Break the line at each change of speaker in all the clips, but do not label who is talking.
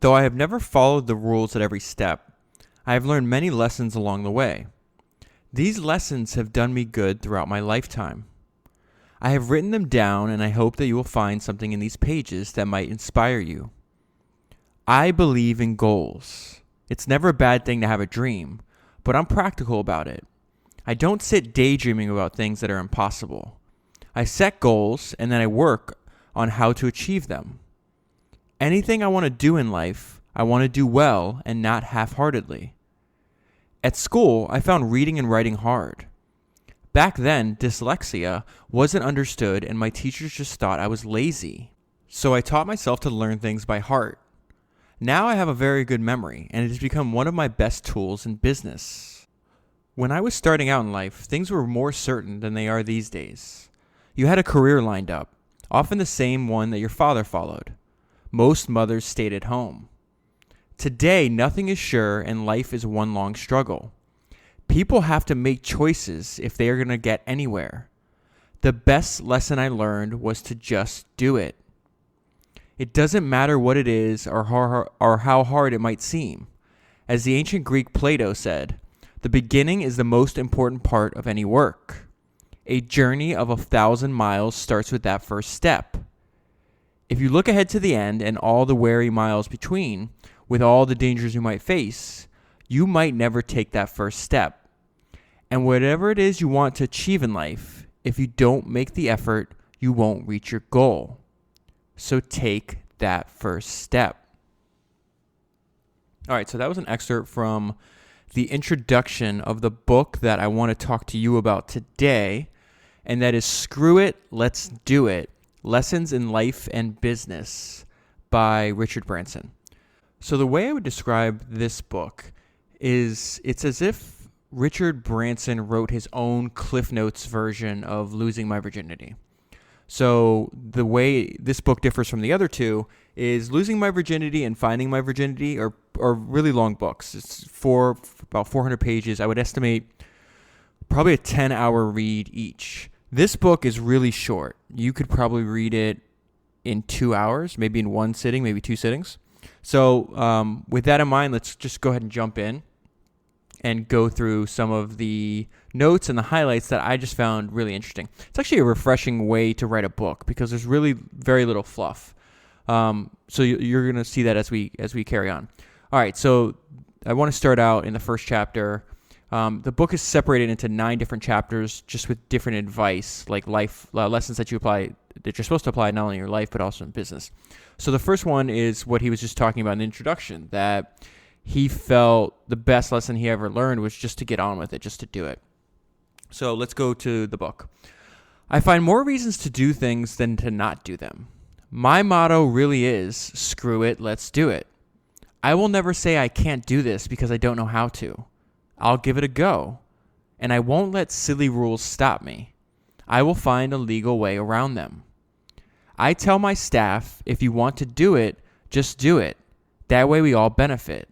Though I have never followed the rules at every step, I have learned many lessons along the way. These lessons have done me good throughout my lifetime. I have written them down, and I hope that you will find something in these pages that might inspire you. I believe in goals. It's never a bad thing to have a dream, but I'm practical about it. I don't sit daydreaming about things that are impossible. I set goals, and then I work on how to achieve them. Anything I want to do in life, I want to do well and not half-heartedly. At school, I found reading and writing hard. Back then, dyslexia wasn't understood and my teachers just thought I was lazy. So I taught myself to learn things by heart. Now I have a very good memory, and it has become one of my best tools in business. When I was starting out in life, things were more certain than they are these days. You had a career lined up, often the same one that your father followed. Most mothers stayed at home. Today, nothing is sure and life is one long struggle. People have to make choices if they are going to get anywhere. The best lesson I learned was to just do it. It doesn't matter what it is or how hard it might seem. As the ancient Greek Plato said, the beginning is the most important part of any work. A journey of 1,000 miles starts with that first step. If you look ahead to the end and all the weary miles between, with all the dangers you might face, you might never take that first step. And whatever it is you want to achieve in life, if you don't make the effort, you won't reach your goal. So take that first step. All right, so that was an excerpt from the introduction of the book that I want to talk to you about today, and that is Screw It, Let's Do It, Lessons in Life and Business by Richard Branson. So the way I would describe this book is it's as if Richard Branson wrote his own Cliff Notes version of Losing My Virginity. So the way this book differs from the other two is Losing My Virginity and Finding My Virginity are really long books. It's about 400 pages. I would estimate probably a 10-hour read each. This book is really short. You could probably read it in 2 hours, maybe in one sitting, maybe two sittings. So with that in mind, let's just go ahead and jump in and go through some of the notes and the highlights that I just found really interesting. It's actually a refreshing way to write a book because there's really very little fluff. So you're going to see that as we carry on. All right, so I want to start out in the first chapter. The book is separated into 9 different chapters just with different advice, like life lessons that you're supposed to apply not only in your life but also in business. So the first one is what he was just talking about in the introduction, that he felt the best lesson he ever learned was just to get on with it, just to do it. So let's go to the book. I find more reasons to do things than to not do them. My motto really is, screw it, let's do it. I will never say I can't do this because I don't know how to. I'll give it a go. And I won't let silly rules stop me. I will find a legal way around them. I tell my staff, if you want to do it, just do it. That way we all benefit.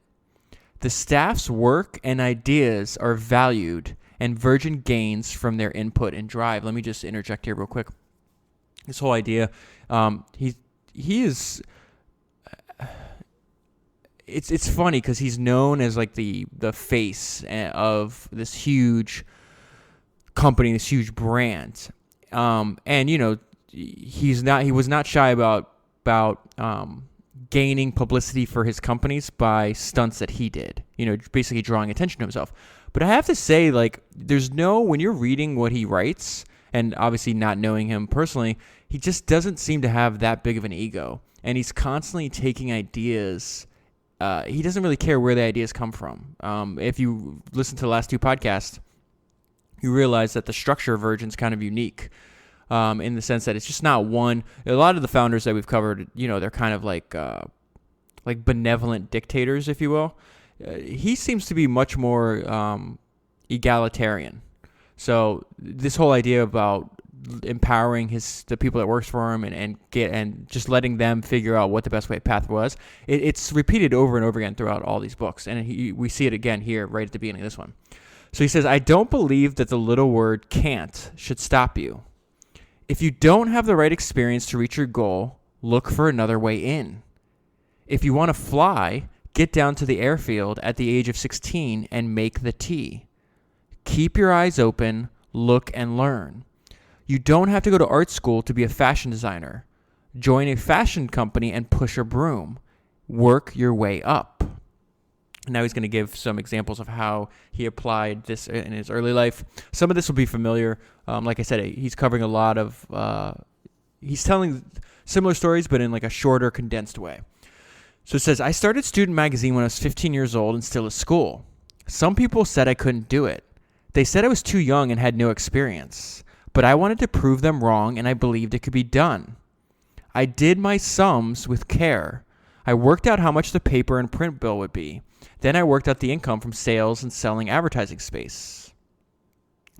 The staff's work and ideas are valued, and Virgin gains from their input and drive. Let me just interject here real quick. This whole idea, he is. It's funny because he's known as like the face of this huge company, this huge brand, and you know he was not shy about gaining publicity for his companies by stunts that he did, you know, basically drawing attention to himself. But I have to say, like, when you're reading what he writes, and obviously not knowing him personally, he just doesn't seem to have that big of an ego. And he's constantly taking ideas. He doesn't really care where the ideas come from. If you listen to the last 2 podcasts, you realize that the structure of Virgin's kind of unique. In the sense that it's just not one. A lot of the founders that we've covered, you know, they're kind of like benevolent dictators, if you will. He seems to be much more egalitarian. So this whole idea about empowering the people that works for him and just letting them figure out what the best path was, it's repeated over and over again throughout all these books, and we see it again here right at the beginning of this one. So he says, I don't believe that the little word can't should stop you. If you don't have the right experience to reach your goal, look for another way in. If you want to fly, get down to the airfield at the age of 16 and make the tee. Keep your eyes open, look and learn. You don't have to go to art school to be a fashion designer. Join a fashion company and push a broom. Work your way up. Now he's going to give some examples of how he applied this in his early life. Some of this will be familiar. Like I said, he's covering a lot of, he's telling similar stories, but in like a shorter, condensed way. So it says, I started Student Magazine when I was 15 years old and still at school. Some people said I couldn't do it. They said I was too young and had no experience. But I wanted to prove them wrong, and I believed it could be done. I did my sums with care. I worked out how much the paper and print bill would be. Then I worked out the income from sales and selling advertising space.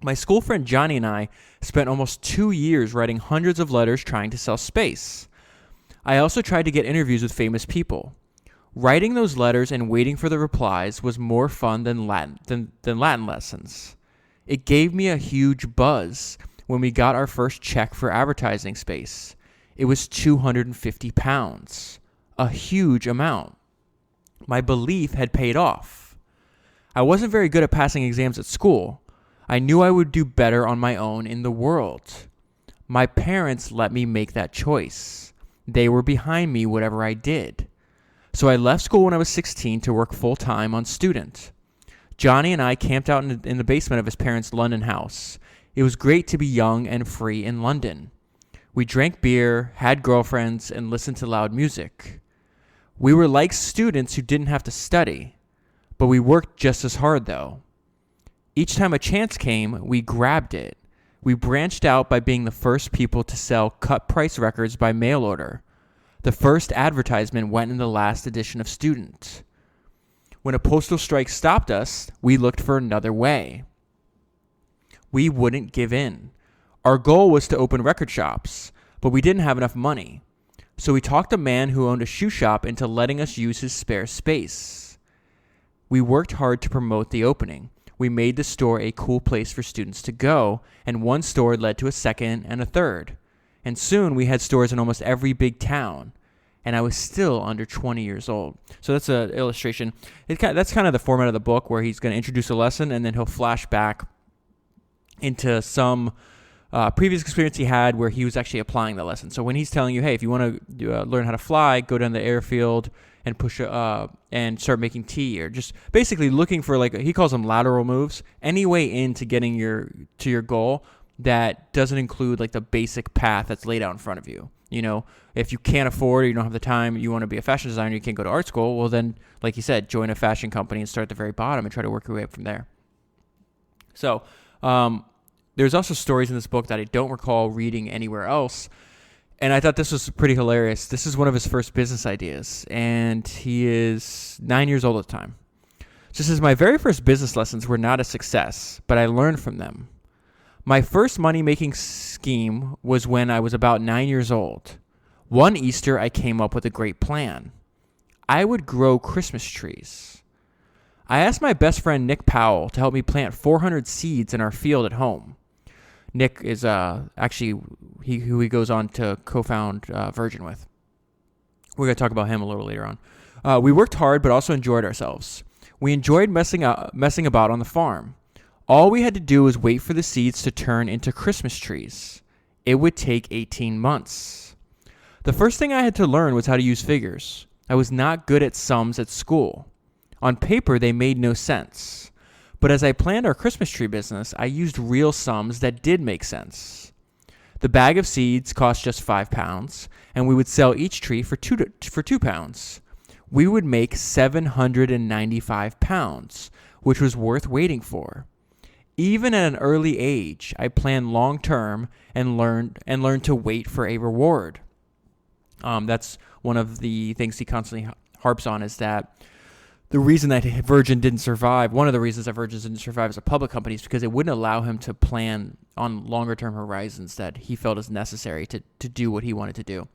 My school friend Johnny and I spent almost 2 years writing hundreds of letters trying to sell space. I also tried to get interviews with famous people. Writing those letters and waiting for the replies was more fun than Latin lessons. It gave me a huge buzz when we got our first check for advertising space. It was £250, a huge amount. My belief had paid off. I wasn't very good at passing exams at school. I knew I would do better on my own in the world. My parents let me make that choice. They were behind me whatever I did. So I left school when I was 16 to work full-time on Student. Johnny and I camped out in the basement of his parents' London house. It was great to be young and free in London. We drank beer, had girlfriends, and listened to loud music. We were like students who didn't have to study, but we worked just as hard though. Each time a chance came, we grabbed it. We branched out by being the first people to sell cut-price records by mail order. The first advertisement went in the last edition of Student. When a postal strike stopped us, we looked for another way. We wouldn't give in. Our goal was to open record shops, but we didn't have enough money. So we talked a man who owned a shoe shop into letting us use his spare space. We worked hard to promote the opening. We made the store a cool place for students to go, and one store led to a second and a third. And soon we had stores in almost every big town. And I was still under 20 years old. So that's an illustration. That's kind of the format of the book, where he's going to introduce a lesson and then he'll flash back into some previous experience he had where he was actually applying the lesson. So when he's telling you, hey, if you want to learn how to fly, go down the airfield and push and start making tea, or just basically looking for, like, he calls them lateral moves, any way into getting to your goal that doesn't include like the basic path that's laid out in front of you. You know, if you can't afford or you don't have the time, you want to be a fashion designer, you can't go to art school, well then, like you said, join a fashion company and start at the very bottom and try to work your way up from there. So there's also stories in this book that I don't recall reading anywhere else, and I thought this was pretty hilarious. This is one of his first business ideas, and he is 9 years old at the time. So it says, my very first business lessons were not a success, but I learned from them. My first money-making scheme was when I was about 9 years old. One Easter, I came up with a great plan. I would grow Christmas trees. I asked my best friend Nick Powell to help me plant 400 seeds in our field at home. Nick is actually who he goes on to co-found Virgin with. We're going to talk about him a little later on. We worked hard, but also enjoyed ourselves. We enjoyed messing about on the farm. All we had to do was wait for the seeds to turn into Christmas trees. It would take 18 months. The first thing I had to learn was how to use figures. I was not good at sums at school. On paper, they made no sense. But as I planned our Christmas tree business, I used real sums that did make sense. The bag of seeds cost just £5, and we would sell each tree for £2. We would make £795, which was worth waiting for. Even at an early age, I planned long-term and learned to wait for a reward. That's one of the things he constantly harps on, is that the reason that Virgin didn't survive, one of the reasons that Virgin didn't survive as a public company, is because it wouldn't allow him to plan on longer-term horizons that he felt is necessary to do what he wanted to do.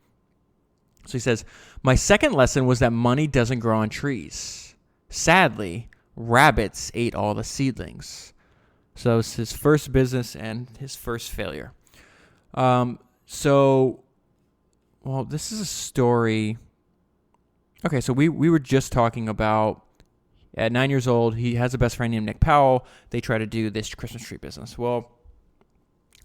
So he says, my second lesson was that money doesn't grow on trees. Sadly, rabbits ate all the seedlings. So it's his first business and his first failure. This is a story. Okay, so we were just talking about at 9 years old, he has a best friend named Nick Powell. They try to do this Christmas tree business. Well,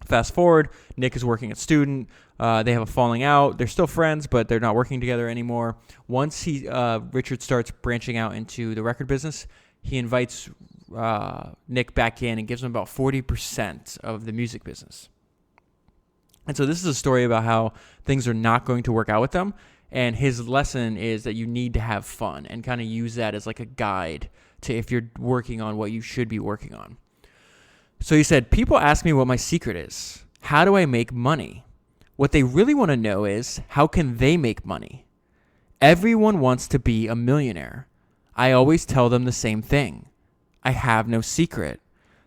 fast forward, Nick is working at Student. They have a falling out. They're still friends, but they're not working together anymore. Once Richard starts branching out into the record business, he invites Nick back in and gives him about 40% of the music business. And so this is a story about how things are not going to work out with them. And his lesson is that you need to have fun and kind of use that as like a guide to if you're working on what you should be working on. So he said, people ask me what my secret is. How do I make money? What they really want to know is, how can they make money? Everyone wants to be a millionaire. I always tell them the same thing. I have no secret.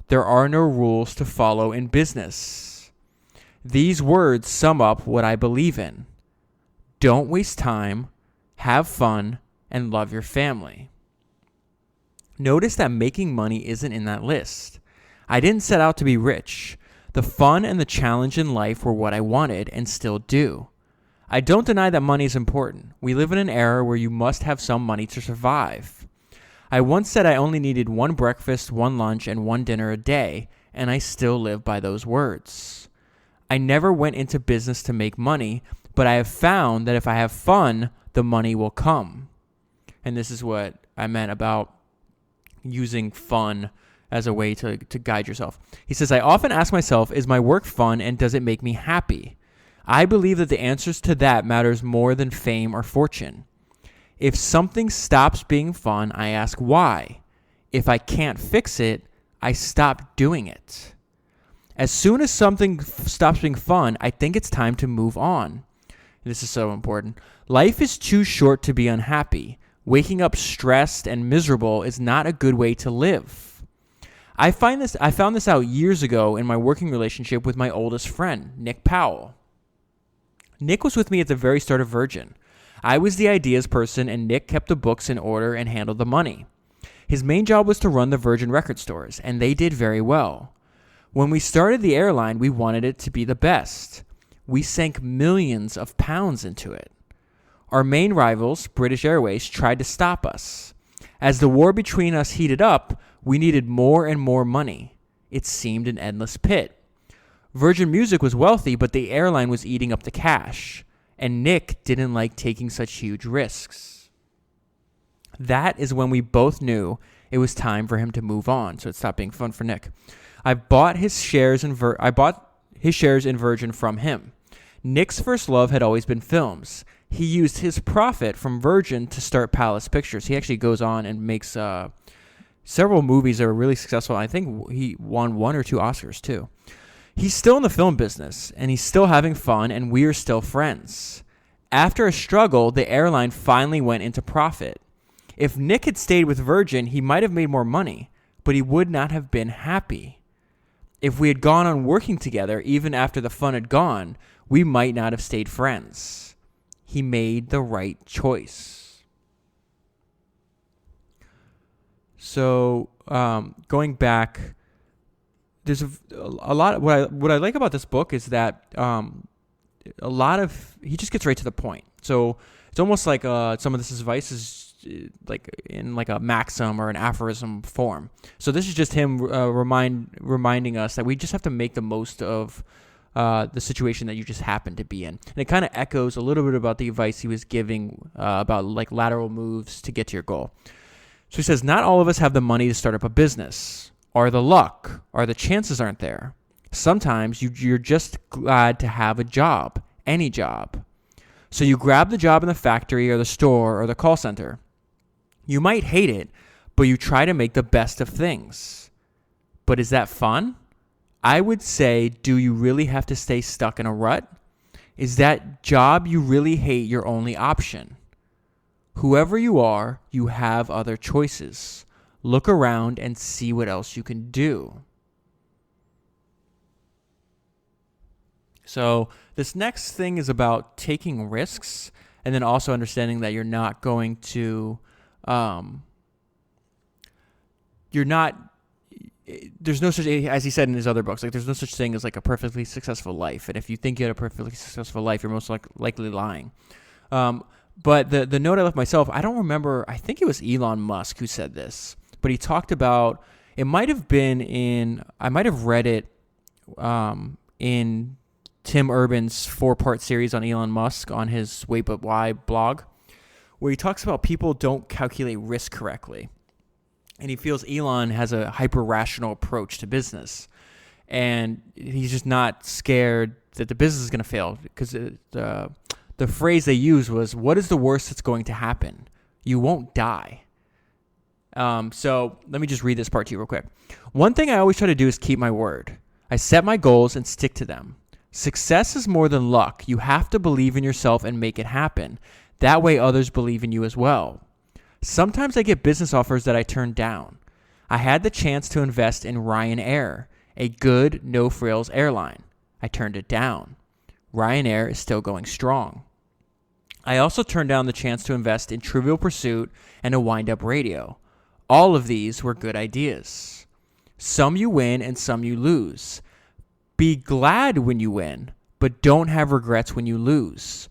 There are no rules to follow in business. These words sum up what I believe in. Don't waste time, have fun, and love your family. Notice that making money isn't in that list. I didn't set out to be rich. The fun and the challenge in life were what I wanted and still do. I don't deny that money is important. We live in an era where you must have some money to survive. I once said I only needed one breakfast, one lunch, and one dinner a day, and I still live by those words. I never went into business to make money, but I have found that if I have fun, the money will come. And this is what I meant about using fun as a way to guide yourself. He says, I often ask myself, is my work fun and does it make me happy? I believe that the answers to that matters more than fame or fortune. If something stops being fun, I ask why. If I can't fix it, I stop doing it. As soon as something stops being fun, I think it's time to move on. This is so important. Life is too short to be unhappy. Waking up stressed and miserable is not a good way to live. I found this out years ago in my working relationship with my oldest friend, Nick Powell. Nick was with me at the very start of Virgin. I was the ideas person and Nick kept the books in order and handled the money. His main job was to run the Virgin record stores, and they did very well. When we started the airline, we wanted it to be the best. We sank millions of pounds into it. Our main rivals, British Airways, tried to stop us. As the war between us heated up, we needed more and more money. It seemed an endless pit. Virgin Music was wealthy, but the airline was eating up the cash, and Nick didn't like taking such huge risks. That is when we both knew it was time for him to move on, so it stopped being fun for Nick. I bought his shares in Virgin from him. Nick's first love had always been films. He used his profit from Virgin to start Palace Pictures. He actually goes on and makes several movies that are really successful. I think he won 1 or 2 Oscars too. He's still in the film business, and he's still having fun, and we're still friends. After a struggle, the airline finally went into profit. If Nick had stayed with Virgin, he might have made more money, but he would not have been happy. If we had gone on working together, even after the fun had gone, we might not have stayed friends. He made the right choice. So, going back, there's a lot. What I like about this book is that he just gets right to the point. So it's almost like some of this advice is like in like a maxim or an aphorism form. So this is just him reminding us that we just have to make the most of the situation that you just happen to be in. And it kind of echoes a little bit about the advice he was giving about like lateral moves to get to your goal. So he says, not all of us have the money to start up a business, or the luck, or the chances aren't there. Sometimes you're just glad to have a job, any job. So you grab the job in the factory or the store or the call center. You might hate it, but you try to make the best of things. But is that fun? I would say, do you really have to stay stuck in a rut? Is that job you really hate your only option? Whoever you are, you have other choices. Look around and see what else you can do. So this next thing is about taking risks and then also understanding that you're not going to, there's no such, as he said in his other books, like there's no such thing as like a perfectly successful life. And if you think you had a perfectly successful life, you're most likely lying. But the note I left myself, I don't remember. I think it was Elon Musk who said this, but he talked about, it might have been I might have read it in Tim Urban's 4-part series on Elon Musk on his Wait But Why blog, where he talks about people don't calculate risk correctly. And he feels Elon has a hyper-rational approach to business. And he's just not scared that the business is going to fail, because the phrase they used was, what is the worst that's going to happen? You won't die. So let me just read this part to you real quick. One thing I always try to do is keep my word. I set my goals and stick to them. Success is more than luck. You have to believe in yourself and make it happen. That way others believe in you as well. Sometimes I get business offers that I turn down. I had the chance to invest in Ryanair, a good, no-frills airline. I turned it down. Ryanair is still going strong. I also turned down the chance to invest in Trivial Pursuit and a wind-up radio. All of these were good ideas. Some you win and some you lose. Be glad when you win, but don't have regrets when you lose.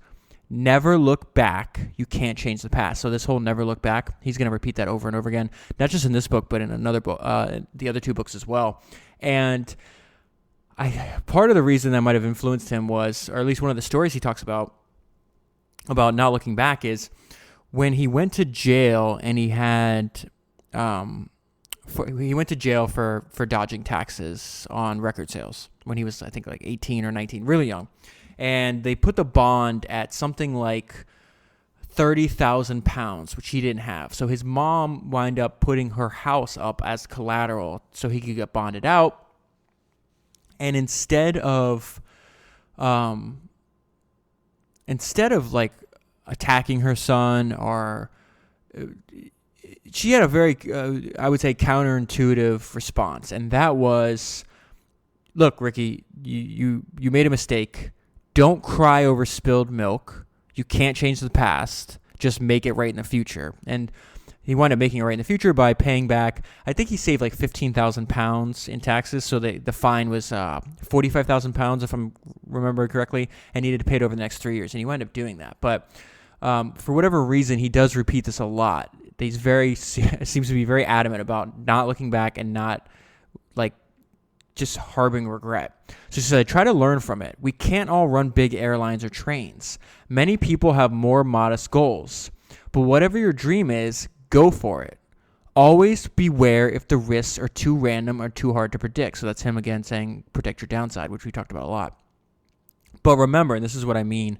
Never look back. You can't change the past. So this whole never look back, he's going to repeat that over and over again, not just in this book, but in another book, the other 2 books as well. And part of the reason that might have influenced him was, or at least one of the stories he talks about not looking back, is when he went to jail and he had, he went to jail for dodging taxes on record sales when he was, I think, like 18 or 19, really young. And they put the bond at something like 30,000 pounds, which he didn't have. So his mom wound up putting her house up as collateral so he could get bonded out. And instead of like attacking her son, or she had a very, I would say, counterintuitive response. And that was, look, Ricky, you made a mistake. Don't cry over spilled milk. You can't change the past. Just make it right in the future. And he wound up making it right in the future by paying back, I think he saved like 15,000 pounds in taxes. So the fine was 45,000 pounds, if I'm remembering correctly, and he needed to pay it over the next 3 years. And he wound up doing that. But for whatever reason, he does repeat this a lot. He's seems to be very adamant about not looking back and not like just harboring regret. So she said, try to learn from it. We can't all run big airlines or trains. Many people have more modest goals. But whatever your dream is, go for it. Always beware if the risks are too random or too hard to predict. So that's him again saying protect your downside, which we talked about a lot. But remember, and this is what I mean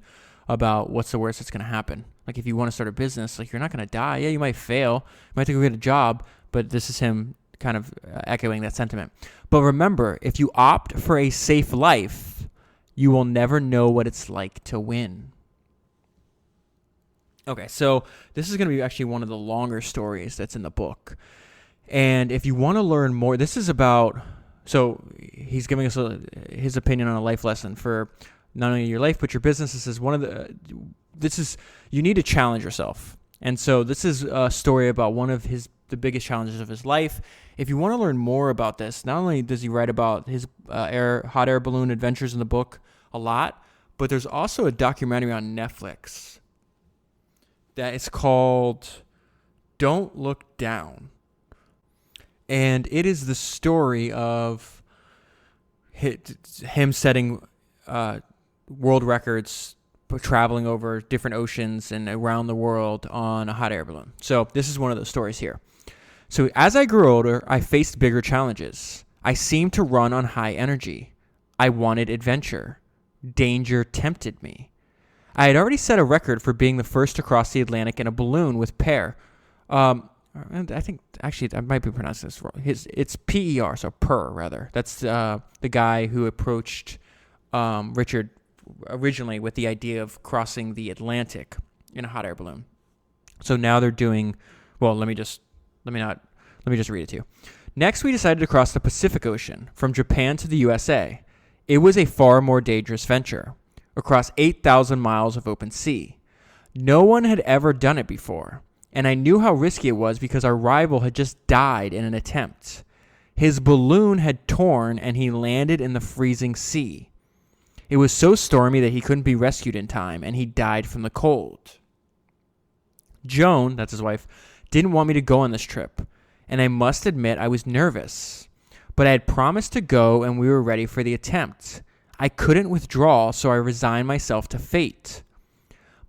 about what's the worst that's going to happen. Like if you want to start a business, like you're not going to die. Yeah, you might fail. You might have to go get a job. But this is him kind of echoing that sentiment. But remember, if you opt for a safe life, you will never know what it's like to win. Okay, so this is going to be actually one of the longer stories that's in the book. And if you want to learn more, this is about, so he's giving us his opinion on a life lesson for not only your life, but your business. This is you need to challenge yourself. And so this is a story about one of the biggest challenges of his life. If you want to learn more about this, not only does he write about his hot air balloon adventures in the book a lot, but there's also a documentary on Netflix that is called Don't Look Down. And it is the story of him setting world records, traveling over different oceans and around the world on a hot air balloon. So this is one of those stories here. So as I grew older, I faced bigger challenges. I seemed to run on high energy. I wanted adventure. Danger tempted me. I had already set a record for being the first to cross the Atlantic in a balloon with Per. I think, actually, I might be pronouncing this wrong. It's P-E-R, so Per, rather. That's the guy who approached Richard originally with the idea of crossing the Atlantic in a hot air balloon. So now they're doing, well, let me just read it to you. Next, we decided to cross the Pacific Ocean from Japan to the USA. It was a far more dangerous venture, across 8,000 miles of open sea. No one had ever done it before, and I knew how risky it was because our rival had just died in an attempt. His balloon had torn and he landed in the freezing sea. It was so stormy that he couldn't be rescued in time, and he died from the cold. Joan, that's his wife, didn't want me to go on this trip, and I must admit I was nervous. But I had promised to go, and we were ready for the attempt. I couldn't withdraw, so I resigned myself to fate.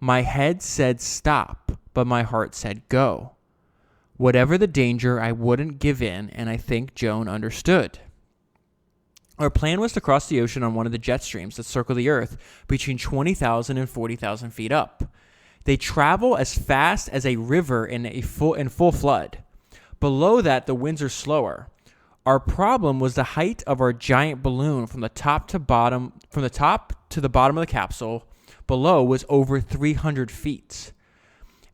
My head said stop, but my heart said go. Whatever the danger, I wouldn't give in, and I think Joan understood. Our plan was to cross the ocean on one of the jet streams that circle the Earth between 20,000 and 40,000 feet up. They travel as fast as a river in full flood. Below that, the winds are slower. Our problem was the height of our giant balloon from the top to the bottom of the capsule below was over 300 feet.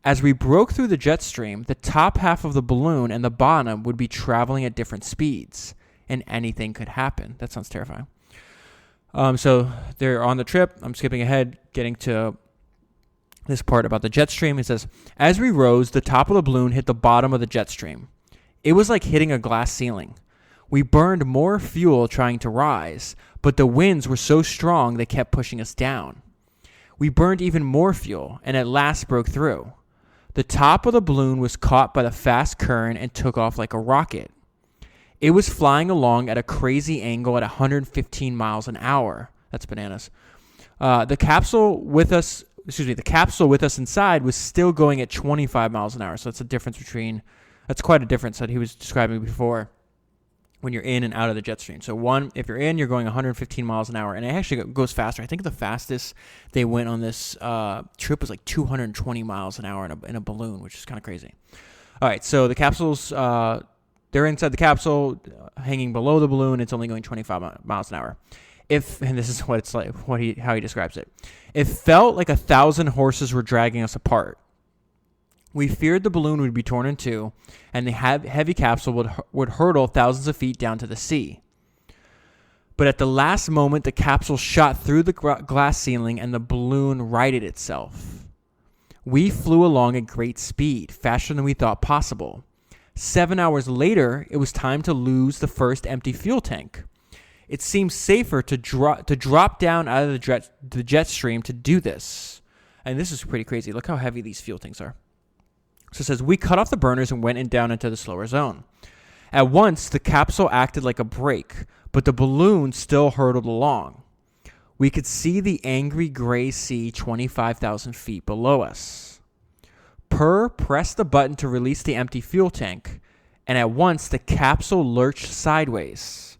As we broke through the jet stream, the top half of the balloon and the bottom would be traveling at different speeds, and anything could happen. That sounds terrifying. So they're on the trip. I'm skipping ahead, getting to this part about the jet stream. It says, as we rose, the top of the balloon hit the bottom of the jet stream. It was like hitting a glass ceiling. We burned more fuel trying to rise, but the winds were so strong they kept pushing us down. We burned even more fuel, and at last broke through. The top of the balloon was caught by the fast current and took off like a rocket. It was flying along at a crazy angle at 115 miles an hour. That's bananas. The capsule with us inside was still going at 25 miles an hour. So that's quite a difference that he was describing before when you're in and out of the jet stream. So if you're in, you're going 115 miles an hour, and it actually goes faster. I think the fastest they went on this trip was like 220 miles an hour in a balloon, which is kind of crazy. All right, so the capsules, they're inside the capsule, hanging below the balloon. It's only going 25 miles an hour. And this is what it's like, how he describes it. It felt like 1,000 horses were dragging us apart. We feared the balloon would be torn in two, and the heavy capsule would hurtle thousands of feet down to the sea. But at the last moment, the capsule shot through the glass ceiling, and the balloon righted itself. We flew along at great speed, faster than we thought possible. 7 hours later, it was time to lose the first empty fuel tank. It seemed safer to drop down out of the jet stream to do this. And this is pretty crazy. Look how heavy these fuel tanks are. So it says, we cut off the burners and went down into the slower zone. At once, the capsule acted like a brake, but the balloon still hurtled along. We could see the angry gray sea 25,000 feet below us. Purr pressed the button to release the empty fuel tank, and at once the capsule lurched sideways.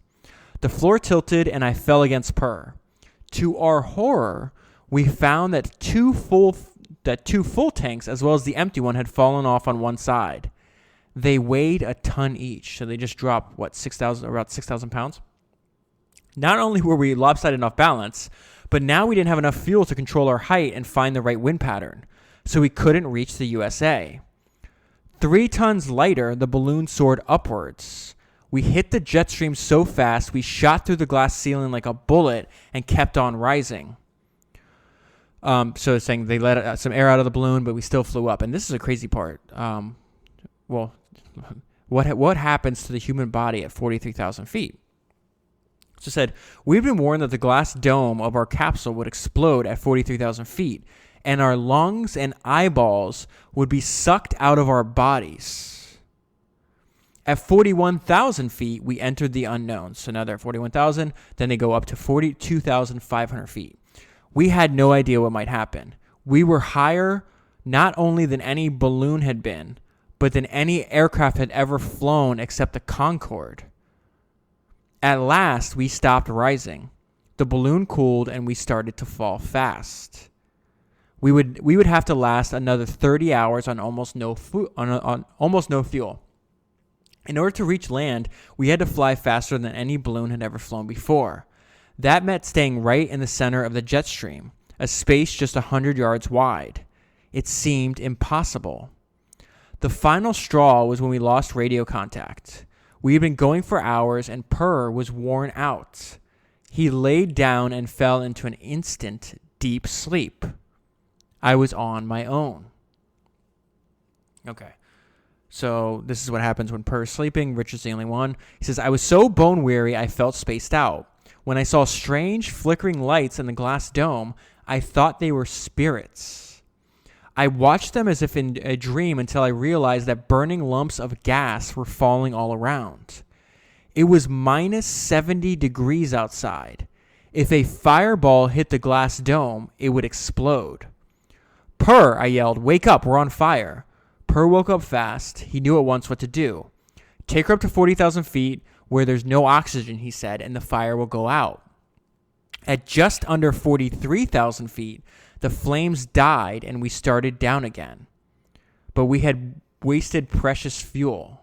The floor tilted, and I fell against Purr. To our horror, we found that two full tanks, as well as the empty one, had fallen off on one side. They weighed a ton each, so they just dropped, about 6,000 pounds? Not only were we lopsided off balance, but now we didn't have enough fuel to control our height and find the right wind pattern, so we couldn't reach the USA. 3 tons lighter, the balloon soared upwards. We hit the jet stream so fast, we shot through the glass ceiling like a bullet and kept on rising. So it's saying they let some air out of the balloon, but we still flew up. And this is a crazy part. What happens to the human body at 43,000 feet? So it said, we've been warned that the glass dome of our capsule would explode at 43,000 feet, and our lungs and eyeballs would be sucked out of our bodies. At 41,000 feet, we entered the unknown. So now they're at 41,000, then they go up to 42,500 feet. We had no idea what might happen. We were higher not only than any balloon had been, but than any aircraft had ever flown except the Concorde. At last, we stopped rising. The balloon cooled and we started to fall fast. We would have to last another 30 hours on almost no fuel. In order to reach land, we had to fly faster than any balloon had ever flown before. That meant staying right in the center of the jet stream, a space just 100 yards wide. It seemed impossible. The final straw was when we lost radio contact. We had been going for hours, and Purr was worn out. He laid down and fell into an instant, deep sleep. I was on my own. Okay. So this is what happens when Purr's sleeping. Richard's the only one. He says, I was so bone weary I felt spaced out. When I saw strange flickering lights in the glass dome, I thought they were spirits. I watched them as if in a dream until I realized that burning lumps of gas were falling all around. It was minus 70 degrees outside. If a fireball hit the glass dome, it would explode. "Purr," I yelled. "Wake up, we're on fire." Purr woke up fast. He knew at once what to do. "Take her up to 40,000 feet where there's no oxygen," he said, "and the fire will go out." At just under 43,000 feet, the flames died and we started down again. But we had wasted precious fuel.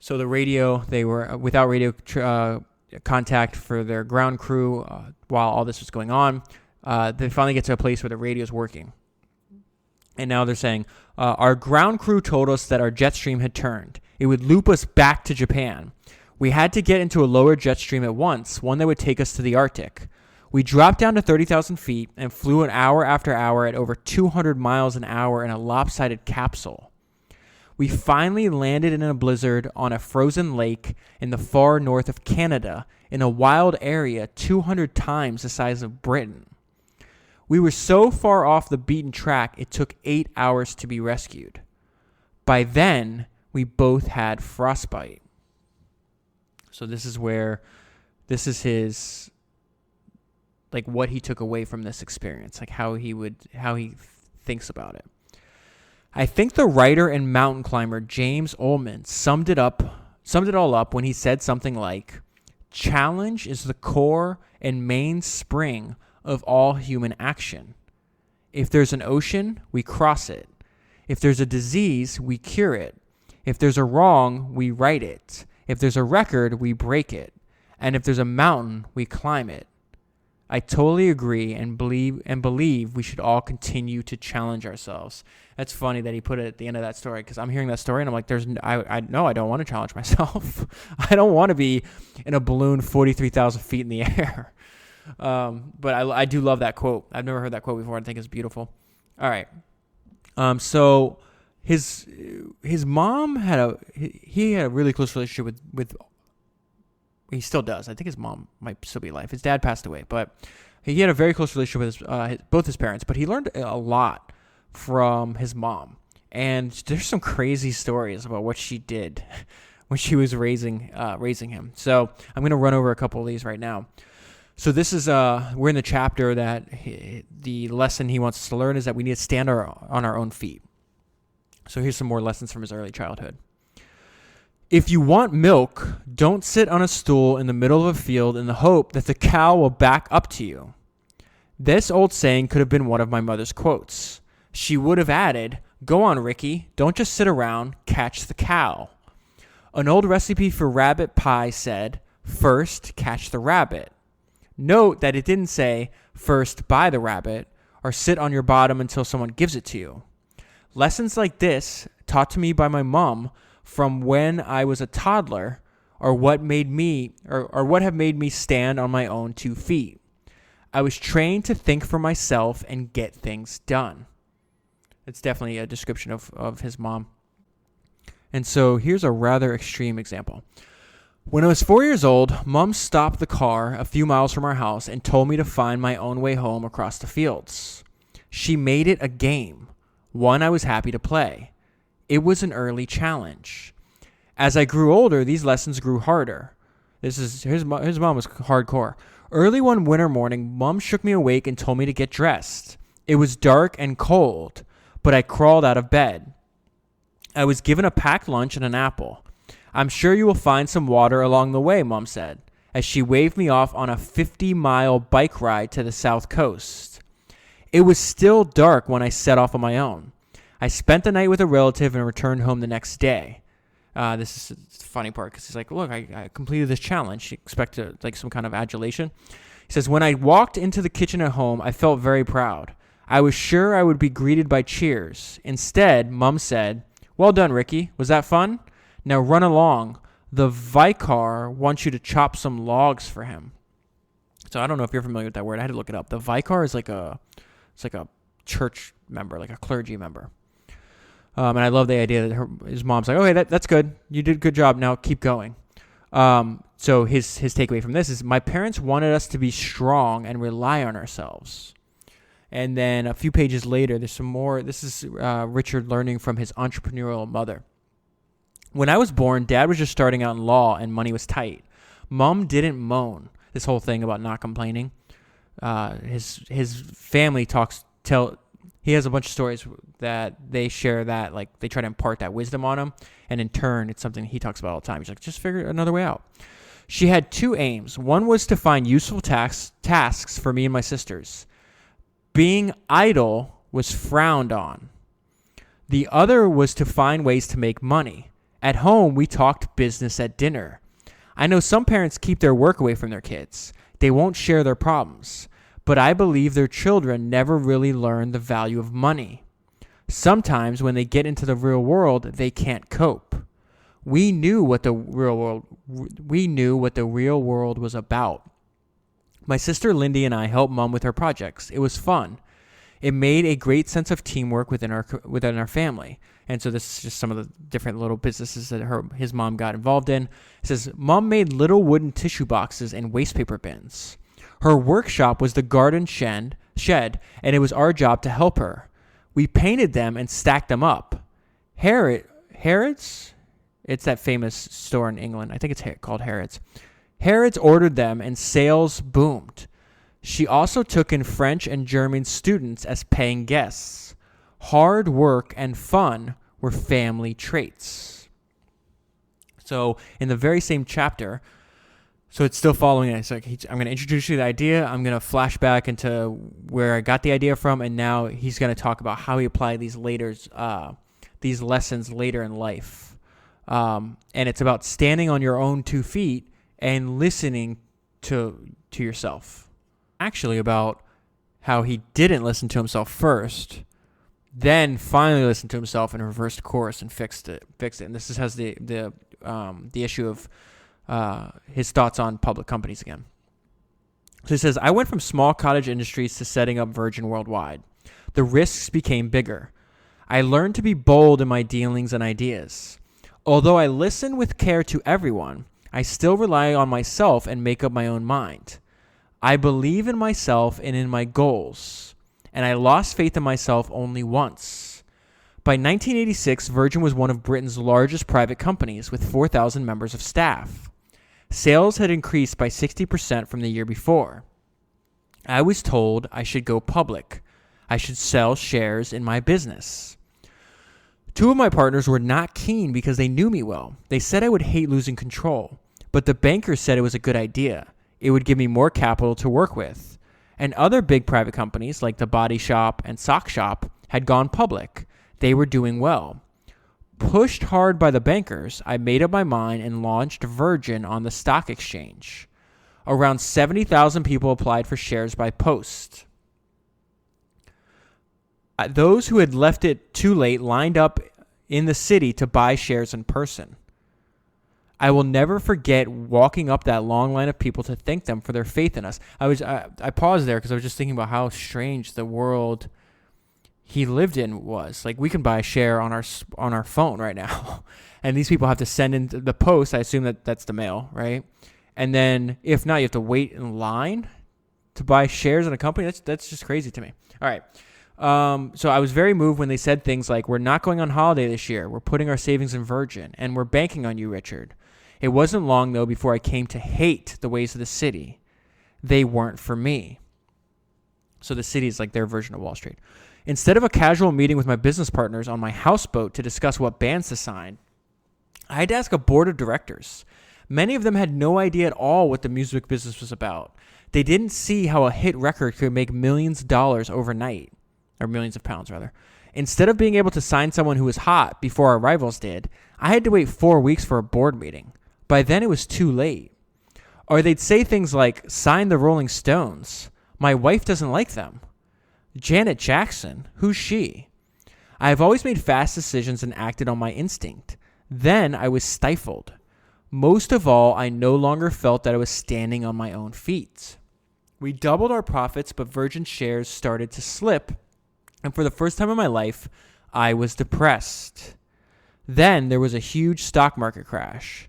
So the radio, they were without radio contact for their ground crew while all this was going on. They finally get to a place where the radio is working. And now they're saying, our ground crew told us that our jet stream had turned. It would loop us back to Japan. We had to get into a lower jet stream at once, one that would take us to the Arctic. We dropped down to 30,000 feet and flew an hour after hour at over 200 miles an hour in a lopsided capsule. We finally landed in a blizzard on a frozen lake in the far north of Canada in a wild area 200 times the size of Britain. We were so far off the beaten track it took 8 hours to be rescued. By then, we both had frostbite. So this is his, like, what he took away from this experience, like how he thinks about it. I think the writer and mountain climber James Ullman summed it all up when he said something like, "Challenge is the core and mainspring of all human action. If there's an ocean, we cross it. If there's a disease, we cure it. If there's a wrong, we right it. If there's a record, we break it. And if there's a mountain, we climb it." I totally agree and believe we should all continue to challenge ourselves. That's funny that he put it at the end of that story, because I'm hearing that story and I'm like, I don't want to challenge myself. I don't want to be in a balloon 43,000 feet in the air. But I do love that quote. I've never heard that quote before. I think it's beautiful. All right. So his mom had a really close relationship with he still does. I think his mom might still be alive. His dad passed away, but he had a very close relationship with both his parents. But he learned a lot from his mom, and there's some crazy stories about what she did when she was raising him. So I'm going to run over a couple of these right now. So this is we're in the chapter that the lesson he wants us to learn is that we need to stand on our own feet. So here's some more lessons from his early childhood. If you want milk, don't sit on a stool in the middle of a field in the hope that the cow will back up to you. This old saying could have been one of my mother's quotes. She would have added, "Go on, Ricky, don't just sit around, catch the cow." An old recipe for rabbit pie said, "First, catch the rabbit." Note that it didn't say, "First, buy the rabbit," or "sit on your bottom until someone gives it to you." Lessons like this, taught to me by my mom from when I was a toddler, are what have made me stand on my own 2 feet. I was trained to think for myself and get things done. It's definitely a description of his mom. And so here's a rather extreme example. When I was 4 years old, Mom stopped the car a few miles from our house and told me to find my own way home across the fields. She made it a game, one I was happy to play. It was an early challenge. As I grew older, these lessons grew harder. His mom was hardcore. Early one winter morning, Mom shook me awake and told me to get dressed. It was dark and cold, but I crawled out of bed. I was given a packed lunch and an apple. "I'm sure you will find some water along the way," Mom said, as she waved me off on a 50-mile bike ride to the south coast. It was still dark when I set off on my own. I spent the night with a relative and returned home the next day. This is the funny part, because he's like, "Look, I completed this challenge." You expect some kind of adulation. He says, "When I walked into the kitchen at home, I felt very proud. I was sure I would be greeted by cheers. Instead, Mom said, 'Well done, Ricky. Was that fun? Now run along. The Vicar wants you to chop some logs for him.'" So I don't know if you're familiar with that word. I had to look it up. The Vicar is like a church member, like a clergy member. And I love the idea that his mom's like, "Okay, that's good. You did a good job. Now keep going." So his takeaway from this is, my parents wanted us to be strong and rely on ourselves. And then a few pages later, there's some more. This is Richard learning from his entrepreneurial mother. When I was born, Dad was just starting out in law and money was tight. Mom didn't moan. This whole thing about not complaining. His family he has a bunch of stories that they share that, like, they try to impart that wisdom on him. And in turn, it's something he talks about all the time. He's like, just figure another way out. She had two aims. One was to find useful tasks for me and my sisters. Being idle was frowned on. The other was to find ways to make money. At home, we talked business at dinner. I know some parents keep their work away from their kids. They won't share their problems. But I believe their children never really learn the value of money. Sometimes when they get into the real world, they can't cope. We knew what the real world was about. My sister Lindy and I helped Mom with her projects. It was fun. It made a great sense of teamwork within our family. And so this is just some of the different little businesses that his mom got involved in. It says, Mom made little wooden tissue boxes and waste paper bins. Her workshop was the garden shed, and it was our job to help her. We painted them and stacked them up. Harrods? It's that famous store in England. I think it's called Harrods. Harrods ordered them, and sales boomed. She also took in French and German students as paying guests. Hard work and fun were family traits. So in the very same chapter, so it's still following it. It's like, I'm going to introduce you to the idea. I'm going to flash back into where I got the idea from, and now he's going to talk about how he applied these lessons later in life. And it's about standing on your own 2 feet and listening to yourself. Actually, about how he didn't listen to himself first, then finally listened to himself and reversed course and fixed it. And this has the issue of his thoughts on public companies again. So he says, I went from small cottage industries to setting up Virgin worldwide. The risks became bigger. I learned to be bold in my dealings and ideas. Although I listen with care to everyone, I still rely on myself and make up my own mind. I believe in myself and in my goals, and I lost faith in myself only once. By 1986, Virgin was one of Britain's largest private companies with 4,000 members of staff. Sales had increased by 60% from the year before. I was told I should go public. I should sell shares in my business. 2 of my partners were not keen because they knew me well. They said I would hate losing control, but the bankers said it was a good idea. It would give me more capital to work with. And other big private companies like the Body Shop and Sock Shop had gone public. They were doing well. Pushed hard by the bankers, I made up my mind and launched Virgin on the stock exchange. Around 70,000 people applied for shares by post. Those who had left it too late lined up in the city to buy shares in person. I will never forget walking up that long line of people to thank them for their faith in us. I paused there because I was just thinking about how strange the world he lived in was. Like, we can buy a share on our phone right now, and these people have to send in the post. I assume that's the mail, right? And then if not, you have to wait in line to buy shares in a company. That's just crazy to me. All right. So I was very moved when they said things like, we're not going on holiday this year. We're putting our savings in Virgin, and we're banking on you, Richard. It wasn't long, though, before I came to hate the ways of the city. They weren't for me. So the city is like their version of Wall Street. Instead of a casual meeting with my business partners on my houseboat to discuss what bands to sign, I had to ask a board of directors. Many of them had no idea at all what the music business was about. They didn't see how a hit record could make millions of dollars overnight. Or millions of pounds, rather. Instead of being able to sign someone who was hot before our rivals did, I had to wait 4 weeks for a board meeting. By then, it was too late. Or they'd say things like, sign the Rolling Stones. My wife doesn't like them. Janet Jackson, who's she? I have always made fast decisions and acted on my instinct. Then I was stifled. Most of all, I no longer felt that I was standing on my own feet. We doubled our profits, but Virgin shares started to slip. And for the first time in my life, I was depressed. Then there was a huge stock market crash.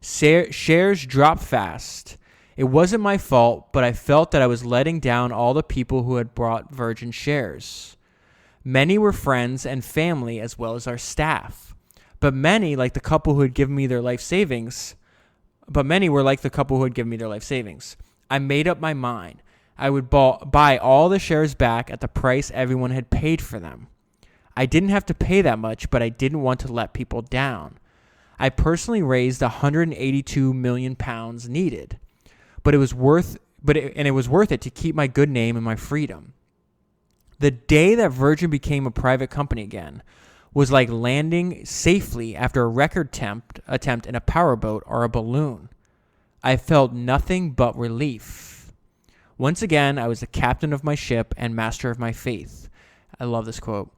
Shares dropped fast. It wasn't my fault, but I felt that I was letting down all the people who had bought Virgin shares. Many were friends and family as well as our staff. But many, like the couple who had given me their life savings, I made up my mind. I would buy all the shares back at the price everyone had paid for them. I didn't have to pay that much, but I didn't want to let people down. I personally raised 182 million pounds needed, but it was worth it to keep my good name and my freedom. The day that Virgin became a private company again was like landing safely after a record attempt in a powerboat or a balloon. I felt nothing but relief. Once again, I was the captain of my ship and master of my faith. I love this quote.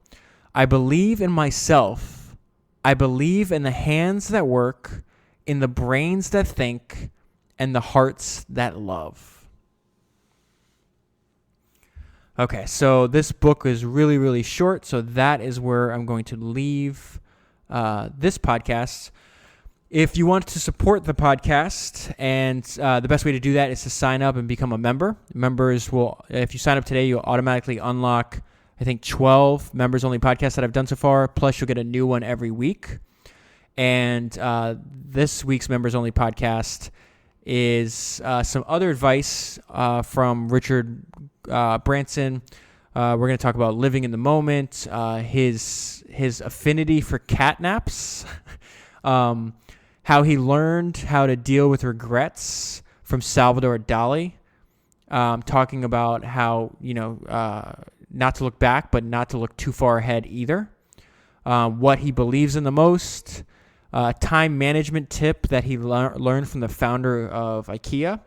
I believe in myself. I believe in the hands that work, in the brains that think, and the hearts that love. Okay, so this book is really, really short, so that is where I'm going to leave this podcast. If you want to support the podcast, and the best way to do that is to sign up and become a member. Members will, if you sign up today, you'll automatically unlock, I think, 12 members-only podcasts that I've done so far, plus you'll get a new one every week. And this week's members-only podcast is some other advice from Richard Branson. We're going to talk about living in the moment, his affinity for catnaps, how he learned how to deal with regrets from Salvador Dali, talking about how, not to look back, but not to look too far ahead either, what he believes in the most, time management tip that he learned from the founder of IKEA,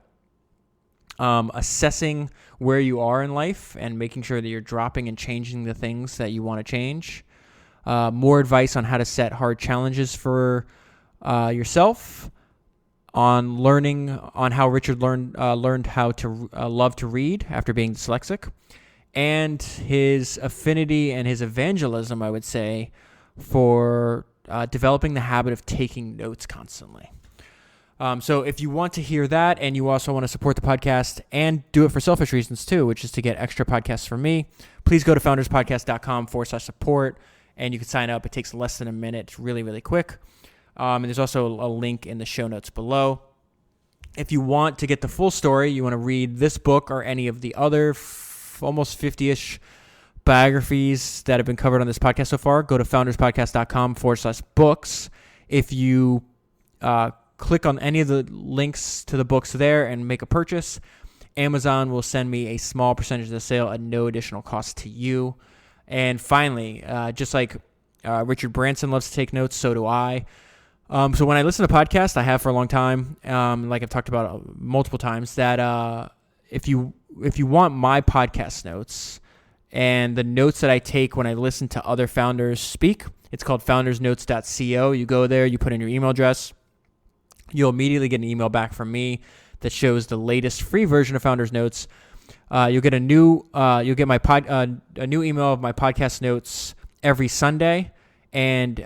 assessing where you are in life and making sure that you're dropping and changing the things that you want to change, more advice on how to set hard challenges for yourself, on learning on how Richard learned how to love to read after being dyslexic, and his affinity and his evangelism, I would say, for developing the habit of taking notes constantly. So if you want to hear that and you also want to support the podcast and do it for selfish reasons too, which is to get extra podcasts from me, please go to founderspodcast.com/support and you can sign up. It takes less than a minute. It's really, really quick. And there's also a link in the show notes below. If you want to get the full story, you want to read this book or any of the other almost 50-ish biographies that have been covered on this podcast so far, go to founderspodcast.com/books. If you click on any of the links to the books there and make a purchase, Amazon will send me a small percentage of the sale at no additional cost to you. And finally, just like Richard Branson loves to take notes, so do I. So when I listen to podcasts, I have for a long time, like I've talked about multiple times, that if you want my podcast notes and the notes that I take when I listen to other founders speak, it's called foundersnotes.co. You go there, you put in your email address, you'll immediately get an email back from me that shows the latest free version of Founders Notes. You'll get a new email of my podcast notes every Sunday. And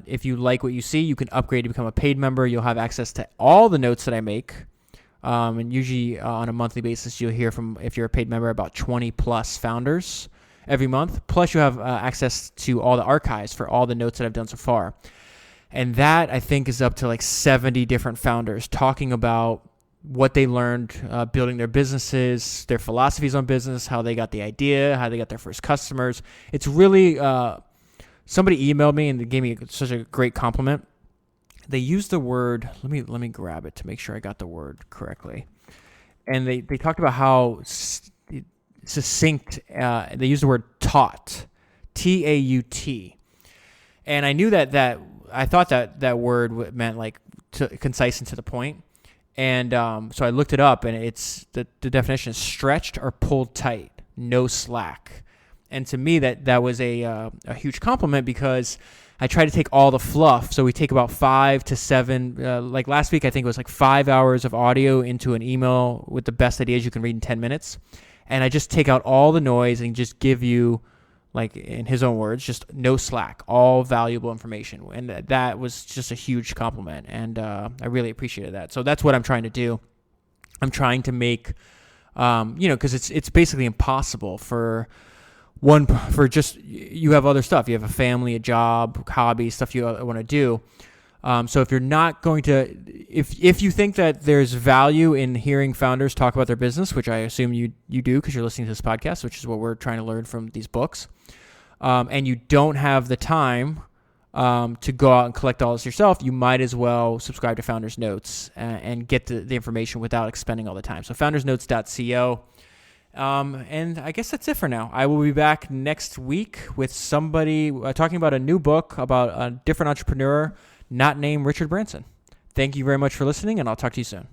if you like what you see, you can upgrade to become a paid member. You'll have access to all the notes that I make. And usually on a monthly basis, you'll hear from, if you're a paid member, about 20 plus founders every month. Plus you have access to all the archives for all the notes that I've done so far. And that, I think, is up to like 70 different founders talking about what they learned building their businesses, their philosophies on business, how they got the idea, how they got their first customers. It's really... somebody emailed me and they gave me such a great compliment. They used the word, let me grab it to make sure I got the word correctly. And they talked about how succinct, they used the word taut, T-A-U-T. And I knew that I thought that word meant like concise and to the point. And so I looked it up, and it's the definition is stretched or pulled tight, no slack. And to me, that was a huge compliment, because I try to take all the fluff. So we take about 5 to 7, like last week, I think it was like 5 hours of audio into an email with the best ideas you can read in 10 minutes. And I just take out all the noise and just give you, like in his own words, just no slack, all valuable information. And that was just a huge compliment. And I really appreciated that. So that's what I'm trying to do I'm trying to make, because it's basically impossible for just, you have other stuff. You have a family, a job, hobby, stuff you want to do. So if you're not going to, if you think that there's value in hearing founders talk about their business, which I assume you do because you're listening to this podcast, which is what we're trying to learn from these books, and you don't have the time to go out and collect all this yourself, you might as well subscribe to Founders Notes and get the information without expending all the time. So foundersnotes.co. And I guess that's it for now. I will be back next week with somebody talking about a new book about a different entrepreneur not named Richard Branson. Thank you very much for listening, and I'll talk to you soon.